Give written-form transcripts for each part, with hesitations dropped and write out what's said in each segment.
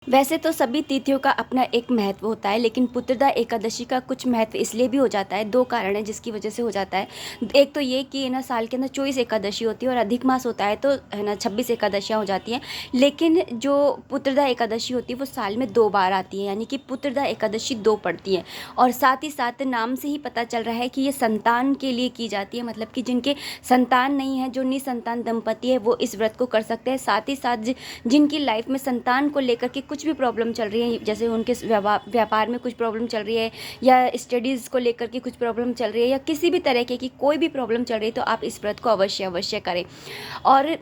वैसे तो सभी तिथियों का अपना एक महत्व होता है, लेकिन पुत्रदा एकादशी का कुछ महत्व इसलिए भी हो जाता है। 2 कारण हैं जिसकी वजह से हो जाता है। एक तो ये कि है ना, साल के अंदर 24 एकादशी होती है और अधिक मास होता है तो है ना 26 एकादशियाँ हो जाती हैं। लेकिन जो पुत्रदा एकादशी होती है वो साल में 2 बार आती है, यानी कि पुत्रदा एकादशी 2 पड़ती है। और साथ ही साथ नाम से ही पता चल रहा है कि ये संतान के लिए की जाती है, मतलब कि जिनके संतान नहीं है, जो निसंतान दंपति है, वो इस व्रत को कर सकते हैं। साथ ही साथ जिनकी लाइफ में संतान को लेकर के कुछ भी प्रॉब्लम चल रही है, जैसे उनके व्यापार में कुछ प्रॉब्लम चल रही है, या स्टडीज़ को लेकर के कुछ प्रॉब्लम चल रही है, या किसी भी तरह की कोई भी प्रॉब्लम चल रही है, तो आप इस व्रत को अवश्य अवश्य करें। और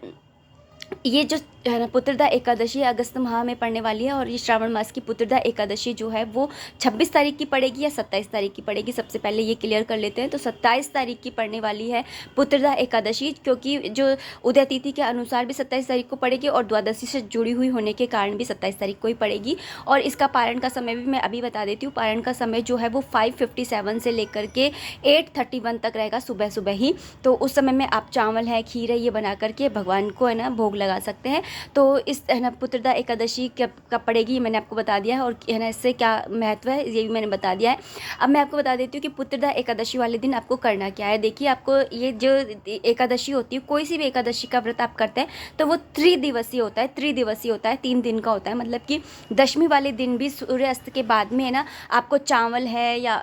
ये जो है ना पुत्रदा एकादशी अगस्त माह में पड़ने वाली है, और ये श्रावण मास की पुत्रदा एकादशी जो है वो 26 तारीख की पड़ेगी या 27 तारीख की पड़ेगी। सबसे पहले ये क्लियर कर लेते हैं। तो 27 तारीख की पड़ने वाली है पुत्रदा एकादशी, क्योंकि जो उदय तिथि के अनुसार भी 27 तारीख को पड़ेगी और द्वादशी से जुड़ी हुई होने के कारण भी 27 तारीख को ही पड़ेगी। और इसका पारण का समय भी मैं अभी बता देती हूँ। पारण का समय जो है वो 5:57 से लेकर के 8:31 तक रहेगा, सुबह सुबह ही। तो उस समय में आप चावल है, खीर है, ये बना करके भगवान को है ना भोग लगा सकते हैं। तो इस है ना पुत्रदा एकादशी कब पड़ेगी ये मैंने आपको बता दिया है, और है ना इससे क्या महत्व है ये भी मैंने बता दिया है। अब मैं आपको बता देती हूँ कि पुत्रदा एकादशी वाले दिन आपको करना क्या है। देखिए, आपको ये जो एकादशी होती है, कोई सी भी एकादशी का व्रत आप करते हैं तो वो त्रिदिवसीय होता है। त्रिदिवसीय होता है, 3 दिन का होता है। मतलब कि दशमी वाले दिन भी सूर्यास्त के बाद में है ना आपको चावल है, या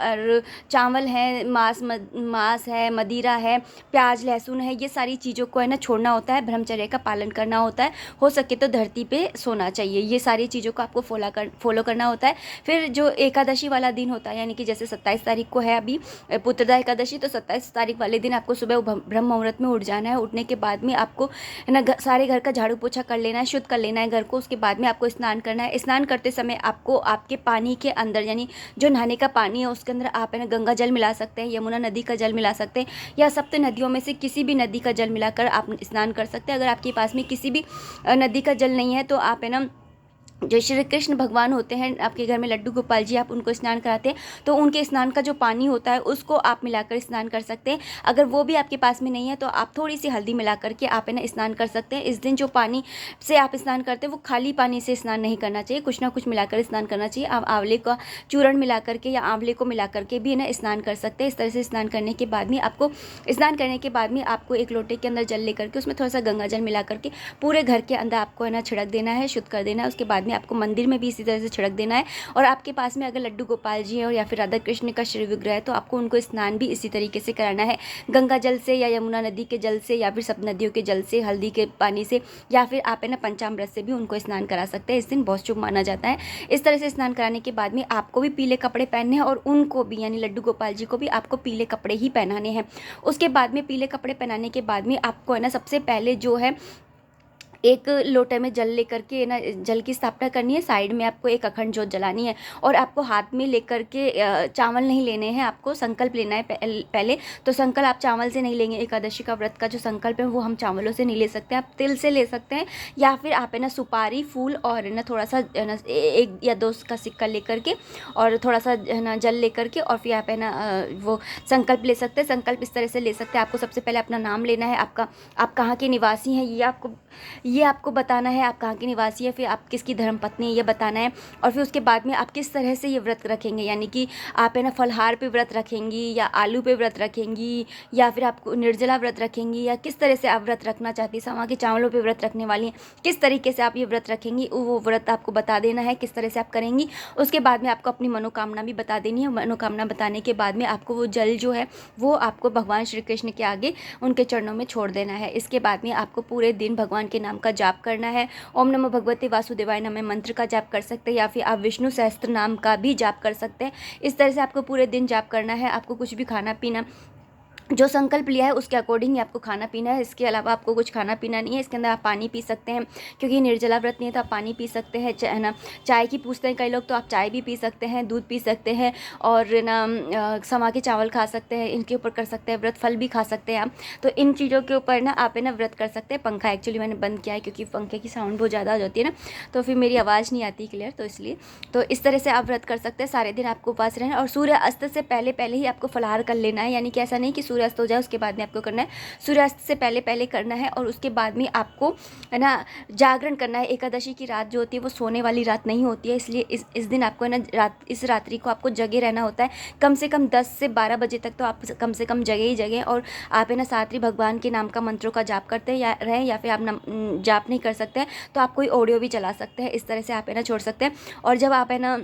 चावल है, मांस है, मदिरा है, प्याज लहसुन है, ये सारी चीज़ों को है ना छोड़ना होता है, ब्रह्मचर्य का पालन करना होता है। हो सके तो धरती पे सोना चाहिए। ये सारी चीज़ों को आपको फॉलो करना होता है। फिर जो एकादशी वाला दिन होता है, यानी कि जैसे 27 तारीख को है अभी पुत्रदा एकादशी, तो 27 तारीख वाले दिन आपको सुबह ब्रह्म मुहूर्त में उठ जाना है। उठने के बाद में आपको है ना सारे घर का झाड़ू पोछा कर लेना है, शुद्ध कर लेना है घर को। उसके बाद में आपको स्नान करना है। स्नान करते समय आपको आपके पानी के अंदर, यानी जो नहाने का पानी है उसके अंदर आप है ना गंगा जल मिला सकते हैं, यमुना नदी का जल मिला सकते हैं, या सप्त नदियों में से किसी भी नदी का जल मिलाकर आप स्नान कर सकते हैं। अगर आपके पास में किसी भी नदी का जल नहीं है तो आप है ना जो श्री कृष्ण भगवान होते हैं आपके घर में, लड्डू गोपाल जी, आप उनको स्नान कराते हैं तो उनके स्नान का जो पानी होता है उसको आप मिलाकर स्नान कर सकते हैं। अगर वो भी आपके पास में नहीं है तो आप थोड़ी सी हल्दी मिला करके आप है ना स्नान कर सकते हैं। इस दिन जो पानी से आप स्नान करते हैं वो खाली पानी से स्नान नहीं करना चाहिए, कुछ ना कुछ मिलाकर स्नान करना चाहिए। आप आंवले का चूर्ण मिला करके या आंवले को मिला करके भी है ना स्नान कर सकते हैं। इस तरह से स्नान करने के बाद में आपको एक लोटे के अंदर जल लेकर के उसमें थोड़ा सा गंगा जल मिला करके पूरे घर के अंदर आपको है ना छिड़क देना है, शुद्ध कर देना है। उसके बाद में आपको मंदिर में भी इसी तरह से छिड़क देना है। और आपके पास में अगर लड्डू गोपाल जी हैं या फिर राधा कृष्ण का श्री विग्रह है तो आपको उनको स्नान भी इसी तरीके से कराना है, गंगा जल से या यमुना नदी के जल से या फिर सब नदियों के जल से, हल्दी के पानी से, या फिर आप है ना पंचामृत से भी उनको स्नान करा सकते हैं। इस दिन बहुत शुभ माना जाता है। इस तरह से स्नान कराने के बाद में आपको भी पीले कपड़े पहनने हैं और उनको भी, यानी लड्डू गोपाल जी को भी आपको पीले कपड़े ही पहनाने हैं। उसके बाद में पीले कपड़े पहनाने के बाद में आपको है ना सबसे पहले जो है एक लोटे में जल लेकर के ना जल की स्थापना करनी है। साइड में आपको एक अखंड ज्योत जलानी है और आपको हाथ में लेकर के चावल नहीं लेने हैं, आपको संकल्प लेना है पहले। तो संकल्प आप चावल से नहीं लेंगे। एकादशी का व्रत का जो संकल्प है वो हम चावलों से नहीं ले सकते, आप तिल से ले सकते हैं, या फिर आप है ना सुपारी, फूल और है ना थोड़ा सा है ना 1 या 2 का सिक्का लेकर के और थोड़ा सा है ना जल लेकर के, और फिर आप है ना वो संकल्प ले सकते हैं। संकल्प इस तरह से ले सकते हैं, आपको सबसे पहले अपना नाम लेना है, आप कहाँ के निवासी हैं ये आपको बताना है, आप कहाँ के निवासी है, फिर आप किसकी धर्मपत्नी है ये बताना है। और फिर उसके बाद में आप किस तरह से ये व्रत रखेंगे, यानी कि आप है ना फलहार पे व्रत रखेंगी या आलू पे व्रत रखेंगी या फिर आप निर्जला व्रत रखेंगी, या किस तरह से आप व्रत रखना चाहती हैं, समा के चावलों पे व्रत रखने वाली हैं, किस तरीके से आप ये व्रत रखेंगी वो व्रत आपको बता देना है, किस तरह से आप करेंगी। उसके बाद में आपको अपनी मनोकामना भी बता देनी है। मनोकामना बताने के बाद में आपको वो जल जो है वो आपको भगवान श्री कृष्ण के आगे उनके चरणों में छोड़ देना है। इसके बाद में आपको पूरे दिन भगवान के नाम का जाप करना है। ओम नमो भगवते वासुदेवाय नमः मंत्र का जाप कर सकते हैं, या फिर आप विष्णु सहस्त्र नाम का भी जाप कर सकते हैं। इस तरह से आपको पूरे दिन जाप करना है। आपको कुछ भी खाना पीना, जो संकल्प लिया है उसके अकॉर्डिंग ही आपको खाना पीना है। इसके अलावा आपको कुछ खाना पीना नहीं है। इसके अंदर आप पानी पी सकते हैं, क्योंकि निर्जला व्रत नहीं है तो आप पानी पी सकते हैं। है ना, चाय की पूछते हैं कई लोग, तो आप चाय भी पी सकते हैं, दूध पी सकते हैं, और ना समा के चावल खा सकते हैं, इनके ऊपर कर सकते हैं व्रत। फल भी खा सकते हैं आप। तो इन चीज़ों के ऊपर ना आप है ना व्रत कर सकते हैं। पंखा एक्चुअली मैंने बंद किया है क्योंकि पंखे की साउंड बहुत ज़्यादा हो जाती है ना, तो फिर मेरी आवाज़ नहीं आती क्लियर, तो इसलिए। तो इस तरह से आप व्रत कर सकते हैं। सारे दिन आपको उपास रहना, और सूर्य अस्त से पहले पहले ही आपको फलाहार कर लेना है, यानी कि ऐसा नहीं कि सूर्यास्त हो जाए उसके बाद में आपको करना है, सूर्यास्त से पहले पहले करना है। और उसके बाद में आपको है ना जागरण करना है। एकादशी की रात जो होती है वो सोने वाली रात नहीं होती है, इसलिए इस दिन आपको है ना इस रात्रि को आपको जगे रहना होता है। कम से कम 10 से 12 बजे तक तो आप कम से कम जगे ही जगें। और आप है ना साथ ही भगवान के नाम का मंत्रों का जाप करते हैं या रहें, या फिर आप जाप नहीं कर सकते हैं तो आप कोई ऑडियो भी चला सकते हैं। इस तरह से आप है ना छोड़ सकते हैं। और जब आप है ना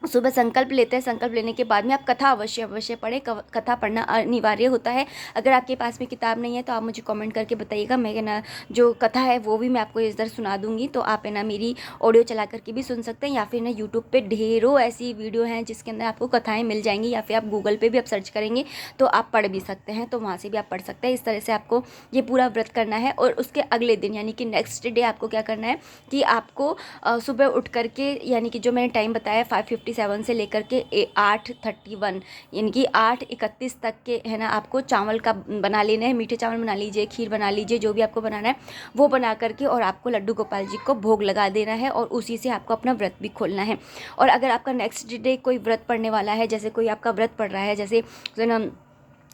सुबह संकल्प लेते हैं, संकल्प लेने के बाद में आप कथा अवश्य पढ़ें। कथा पढ़ना अनिवार्य होता है। अगर आपके पास में किताब नहीं है तो आप मुझे कमेंट करके बताइएगा, मैं ना जो कथा है वो भी मैं आपको इधर सुना दूंगी। तो आप है ना मेरी ऑडियो चला करके भी सुन सकते हैं, या फिर ना यूट्यूब पे ढेरों ऐसी वीडियो हैं जिसके अंदर आपको कथाएँ मिल जाएंगी, या फिर आप गूगल पर भी आप सर्च करेंगे तो आप पढ़ भी सकते हैं, तो वहाँ से भी आप पढ़ सकते हैं। इस तरह से आपको ये पूरा व्रत करना है। और उसके अगले दिन यानी कि नेक्स्ट डे आपको क्या करना है कि आपको सुबह उठ करके, यानी कि जो मैंने टाइम बताया 5:57 से लेकर के 8:31 यानी कि 8:31 तक के है ना आपको चावल का बना लेना है। मीठे चावल बना लीजिए, खीर बना लीजिए, जो भी आपको बनाना है वो बना करके और आपको लड्डू गोपाल जी को भोग लगा देना है, और उसी से आपको अपना व्रत भी खोलना है। और अगर आपका नेक्स्ट डे कोई व्रत पड़ने वाला है, जैसे कोई आपका व्रत पड़ रहा है, जैसे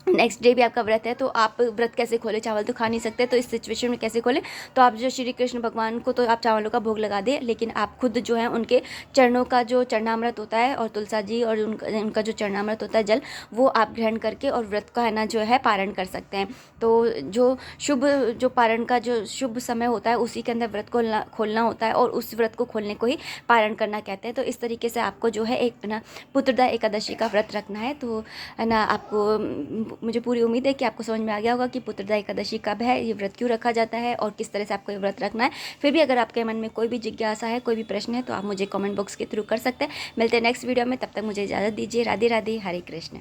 नेक्स्ट डे भी आपका व्रत है, तो आप व्रत कैसे खोले, चावल तो खा नहीं सकते, तो इस सिचुएशन में कैसे खोले, तो आप जो श्री कृष्ण भगवान को तो आप चावलों का भोग लगा दें, लेकिन आप खुद जो है उनके चरणों का जो चरणामृत होता है और तुलसा जी और उनका जो चरणामृत होता है जल, वो आप ग्रहण करके और व्रत का है ना जो है पारण कर सकते हैं। तो जो पारण का जो शुभ समय होता है उसी के अंदर व्रत को खोलना होता है, और उस व्रत को खोलने को ही पारण करना कहते हैं। तो इस तरीके से आपको जो है एक ना पुत्रदा एकादशी का व्रत रखना है। तो है ना आपको, मुझे पूरी उम्मीद है कि आपको समझ में आ गया होगा कि पुत्रदा एकादशी कब है, ये व्रत क्यों रखा जाता है और किस तरह से आपको ये व्रत रखना है। फिर भी अगर आपके मन में कोई भी जिज्ञासा है, कोई भी प्रश्न है, तो आप मुझे कमेंट बॉक्स के थ्रू कर सकते हैं। मिलते हैं नेक्स्ट वीडियो में, तब तक मुझे इजाज़त दीजिए। राधे राधे, हरे कृष्ण।